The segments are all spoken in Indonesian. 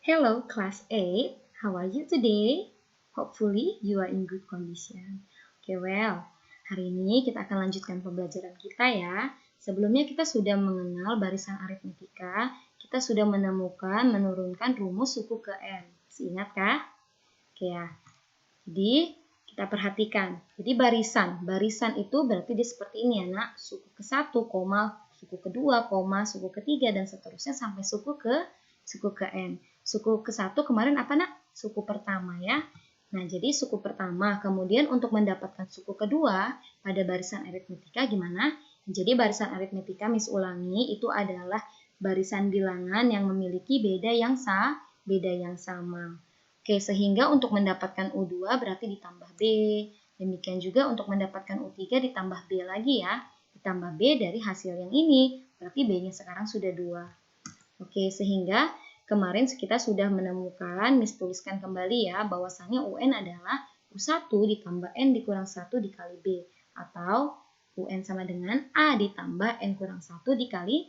Hello, class 8. How are you today? Hopefully, you are in good condition. Okay, well, hari ini kita akan lanjutkan pembelajaran kita ya. Sebelumnya kita sudah mengenal barisan aritmetika, kita sudah menemukan, menurunkan rumus suku ke N. Masih ingat kah? Oke ya. Jadi, kita perhatikan. Jadi barisan itu berarti dia seperti ini ya nak. Suku ke-1, suku ke-2, suku ke-3, dan seterusnya sampai suku ke N. Suku ke-1 kemarin apa nak? Suku pertama ya. Nah, jadi suku pertama. Kemudian untuk mendapatkan suku kedua pada barisan aritmetika gimana? Jadi barisan aritmetika Miss ulangi itu adalah barisan bilangan yang memiliki beda yang sama. Oke, sehingga untuk mendapatkan U2 berarti ditambah B. Demikian juga untuk mendapatkan U3 ditambah B lagi ya. Ditambah B dari hasil yang ini. Berarti B-nya sekarang sudah 2. Oke, sehingga kemarin kita sudah menemukan, Miss tuliskan kembali ya, bahwasannya UN adalah U1 ditambah N dikurang 1 dikali B. Atau UN sama dengan A ditambah N kurang 1 dikali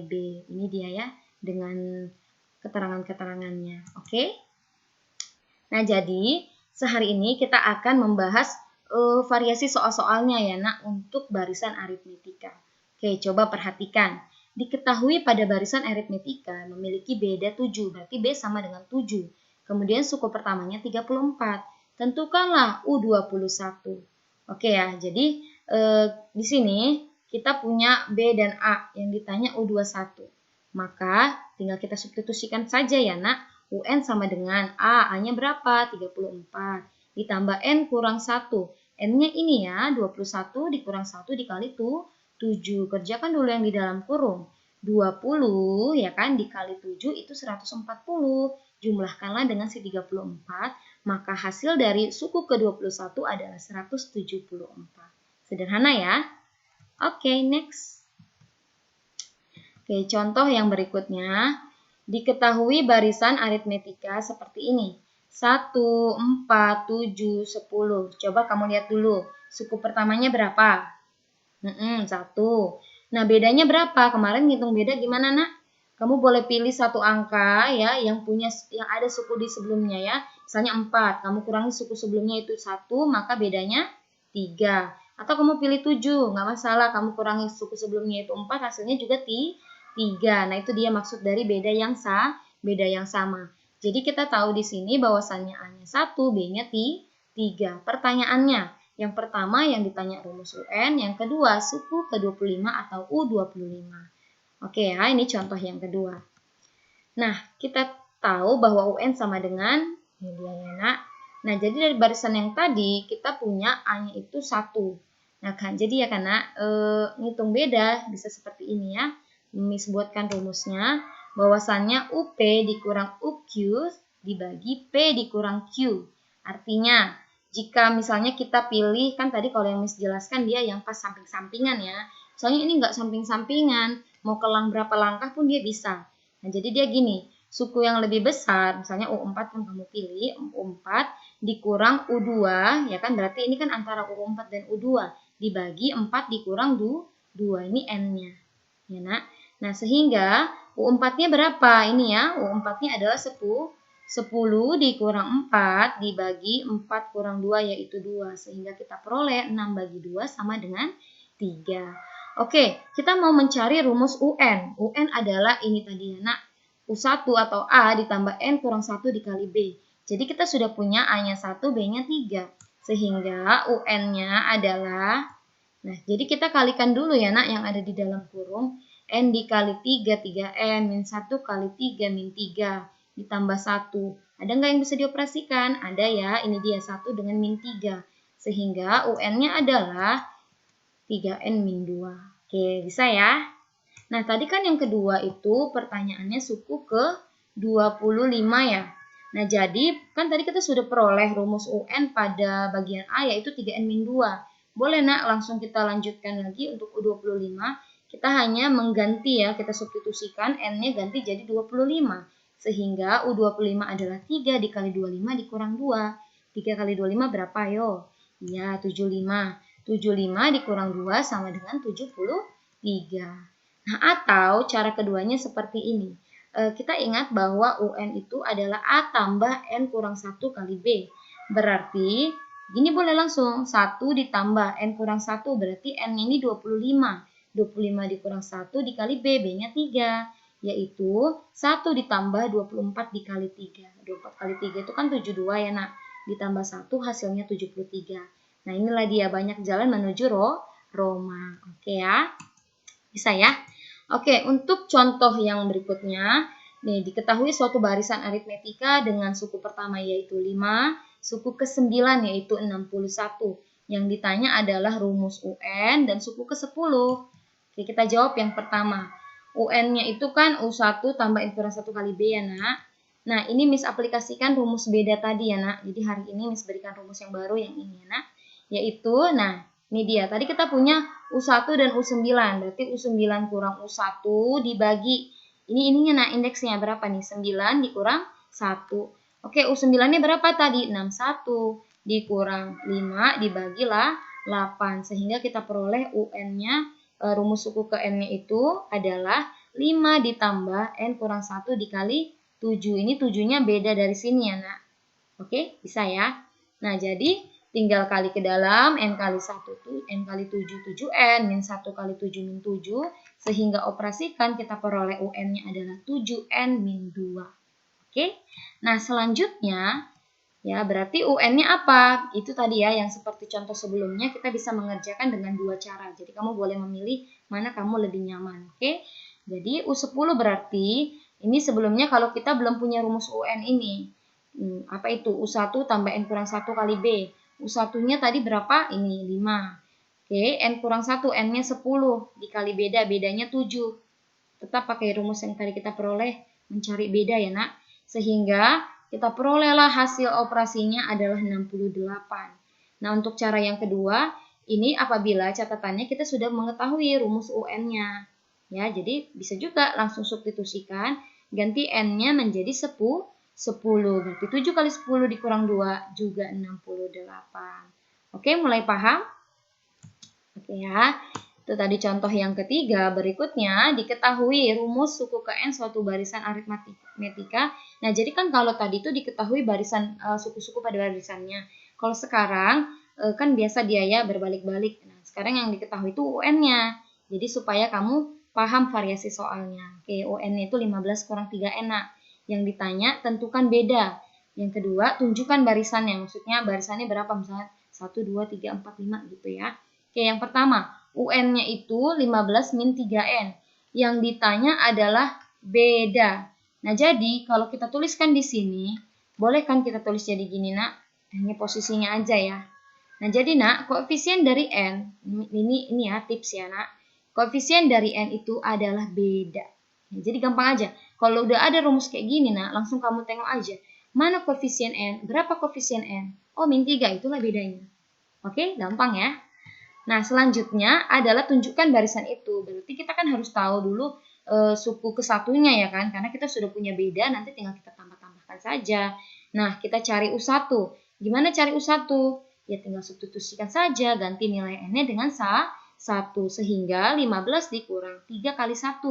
B. Ini dia ya, dengan keterangan-keterangannya. Oke? Nah, jadi sehari ini kita akan membahas variasi soal-soalnya ya nak, untuk barisan aritmetika. Oke, coba perhatikan. Diketahui pada barisan aritmetika memiliki beda 7, berarti B sama dengan 7. Kemudian suku pertamanya 34. Tentukanlah U21. Oke ya, jadi di sini kita punya B dan A yang ditanya U21. Maka tinggal kita substitusikan saja ya nak. UN sama dengan A-nya berapa? 34. Ditambah N kurang 1. N-nya ini ya, 21 dikurang 1 dikali 7. Kerjakan dulu yang di dalam kurung. 20 ya kan dikali 7 itu 140. Jumlahkanlah dengan si 34, maka hasil dari suku ke-21 adalah 174. Sederhana ya. Oke, next. Oke, contoh yang berikutnya. Diketahui barisan aritmetika seperti ini. 1, 4, 7, 10. Coba kamu lihat dulu. Suku pertamanya berapa? 1. Nah, bedanya berapa? Kemarin ngitung beda gimana, nak? Kamu boleh pilih satu angka ya yang ada suku di sebelumnya ya. Misalnya 4. Kamu kurangi suku sebelumnya itu 1, maka bedanya 3. Atau kamu pilih 7, nggak masalah. Kamu kurangi suku sebelumnya itu 4, hasilnya juga 3. Nah, itu dia maksud dari beda yang sama. Jadi kita tahu di sini bahwasannya A-nya 1, B-nya 3. Pertanyaannya, yang pertama yang ditanya rumus UN, yang kedua suku ke-25 atau U25. Oke ya, ini contoh yang kedua. Nah, kita tahu bahwa UN sama dengan, ini dia ya nak. Nah, jadi dari barisan yang tadi kita punya A-nya itu 1. Nah kan, jadi ya karena ngitung beda bisa seperti ini ya. Miss buatkan rumusnya, bahwasannya UP dikurang UQ dibagi P dikurang Q. Artinya, jika misalnya kita pilih, kan tadi kalau yang Miss jelaskan dia yang pas samping-sampingan ya. Soalnya ini nggak samping-sampingan, mau kelang berapa langkah pun dia bisa. Nah, jadi dia gini, suku yang lebih besar, misalnya U4 yang kamu pilih, U4 dikurang U2, ya kan berarti ini kan antara U4 dan U2, dibagi 4 dikurang 2, ini N-nya. Ya nak? Nah, sehingga U4-nya berapa? Ini ya, U4-nya adalah 10 dikurang 4 dibagi 4 kurang 2 yaitu 2. Sehingga kita peroleh 6 bagi 2 sama dengan 3. Oke, kita mau mencari rumus UN. UN adalah ini tadi ya nak, U1 atau A ditambah N kurang 1 dikali B. Jadi kita sudah punya A-nya 1, B-nya 3. Sehingga UN-nya adalah, nah jadi kita kalikan dulu ya nak yang ada di dalam kurung. N dikali 3, 3N, min 1 kali 3, min 3, ditambah 1. Ada nggak yang bisa dioperasikan? Ada ya, ini dia 1 dengan min 3. Sehingga UN-nya adalah 3N min 2. Oke, bisa ya? Nah, tadi kan yang kedua itu pertanyaannya suku ke-25 ya. Nah, jadi kan tadi kita sudah peroleh rumus UN pada bagian A yaitu 3N min 2. Boleh nak langsung kita lanjutkan lagi untuk U25. Kita hanya mengganti ya, kita substitusikan N-nya ganti jadi 25. Sehingga U25 adalah 3 dikali 25 dikurang 2. 3 kali 25 berapa yo? Ya, 75. 75 dikurang 2 sama dengan 73. Nah, atau cara keduanya seperti ini. kita ingat bahwa UN itu adalah A tambah N kurang 1 kali B. Berarti gini boleh langsung, 1 ditambah N kurang 1 berarti N ini 25. 25 dikurang 1 dikali B, B-nya 3. Yaitu 1 ditambah 24 dikali 3. 24 kali 3 itu kan 72 ya nak. Ditambah 1 hasilnya 73. Nah inilah dia banyak jalan menuju Roma. Oke ya, bisa ya. Oke, untuk contoh yang berikutnya, nih diketahui suatu barisan aritmetika dengan suku pertama yaitu 5, suku ke-9 yaitu 61. Yang ditanya adalah rumus UN dan suku ke-10. Oke, kita jawab yang pertama. UN-nya itu kan U1 tambah N kurang 1 kali B ya nak. Nah, ini Miss aplikasikan rumus beda tadi ya nak. Jadi hari ini Miss berikan rumus yang baru yang ini ya nak. Yaitu, nah ini dia. Tadi kita punya U1 dan U9. Berarti U9 kurang U1 dibagi. Ininya nah indeksnya berapa nih? 9 dikurang 1. Oke, U9-nya berapa tadi? 61 dikurang 5 dibagilah 8. Sehingga kita peroleh UN-nya, rumus suku ke N-nya itu adalah 5 ditambah N kurang 1 dikali 7. Ini 7-nya beda dari sini ya nak. Oke, bisa ya. Nah, jadi tinggal kali ke dalam, N kali 1 tuh, N kali 7, 7N, min 1 kali 7, min 7. Sehingga operasikan kita peroleh UN-nya adalah 7N min 2. Oke, nah selanjutnya, ya berarti UN-nya apa? Itu tadi ya, yang seperti contoh sebelumnya kita bisa mengerjakan dengan dua cara. Jadi kamu boleh memilih mana kamu lebih nyaman. Oke, jadi U10 berarti, ini sebelumnya kalau kita belum punya rumus UN ini. Apa itu? U1 tambah N kurang 1 kali B. U1-nya tadi berapa? Ini 5. Oke, N kurang 1, N-nya 10. Dikali beda, bedanya 7. Tetap pakai rumus yang tadi kita peroleh, mencari beda ya nak. Sehingga kita perolehlah hasil operasinya adalah 68. Nah, untuk cara yang kedua, ini apabila catatannya kita sudah mengetahui rumus UN-nya. Ya, jadi bisa juga langsung substitusikan, ganti N-nya menjadi 10. Berarti 7 kali 10 dikurang 2 juga 68. Oke, mulai paham? Oke ya. Itu tadi contoh yang ketiga. Berikutnya diketahui rumus suku ke N suatu barisan aritmetika. Nah, jadi kan kalau tadi itu diketahui barisan suku-suku pada barisannya. Kalau sekarang kan biasa dia ya berbalik-balik. Nah, sekarang yang diketahui itu UN-nya. Jadi supaya kamu paham variasi soalnya. Oke, UN-nya itu 15 kurang 3N. Yang ditanya tentukan beda. Yang kedua, tunjukkan barisannya. Maksudnya barisannya berapa? Misalnya 1, 2, 3, 4, 5 gitu ya. Oke, yang pertama, UN-nya itu 15 min 3N. Yang ditanya adalah beda. Nah, jadi kalau kita tuliskan di sini, boleh kan kita tulis jadi gini, nak? Ini posisinya aja ya. Nah, jadi, nak, koefisien dari N, ini ya tips ya, nak. Koefisien dari N itu adalah beda. Nah, jadi gampang aja. Kalau udah ada rumus kayak gini, nak, langsung kamu tengok aja. Mana koefisien N? Berapa koefisien N? Oh, min 3, itulah bedanya. Oke, gampang ya. Nah, selanjutnya adalah tunjukkan barisan itu. Berarti kita kan harus tahu dulu suku kesatunya ya kan. Karena kita sudah punya beda, nanti tinggal kita tambah-tambahkan saja. Nah, kita cari U1. Gimana cari U1? Ya tinggal substitusikan saja, ganti nilai N-nya dengan 1. Sehingga 15 dikurang 3 kali 1.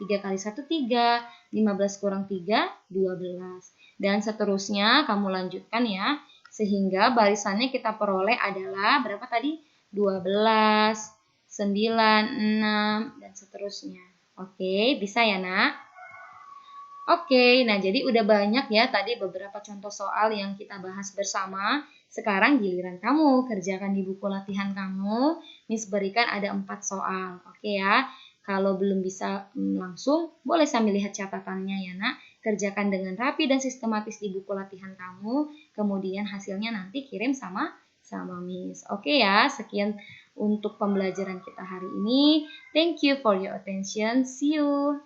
3 kali 1, 3. 15 kurang 3, 12. Dan seterusnya kamu lanjutkan ya. Sehingga barisannya kita peroleh adalah berapa tadi? 12, 9, 6, dan seterusnya. Oke, bisa ya nak? Oke, nah jadi udah banyak ya tadi beberapa contoh soal yang kita bahas bersama. Sekarang giliran kamu kerjakan di buku latihan kamu. Miss berikan ada 4 soal. Oke ya, kalau belum bisa langsung, boleh sambil lihat catatannya ya nak. Kerjakan dengan rapi dan sistematis di buku latihan kamu. Kemudian hasilnya nanti kirim sama Miss. Oke ya, sekian untuk pembelajaran kita hari ini. Thank you for your attention. See you.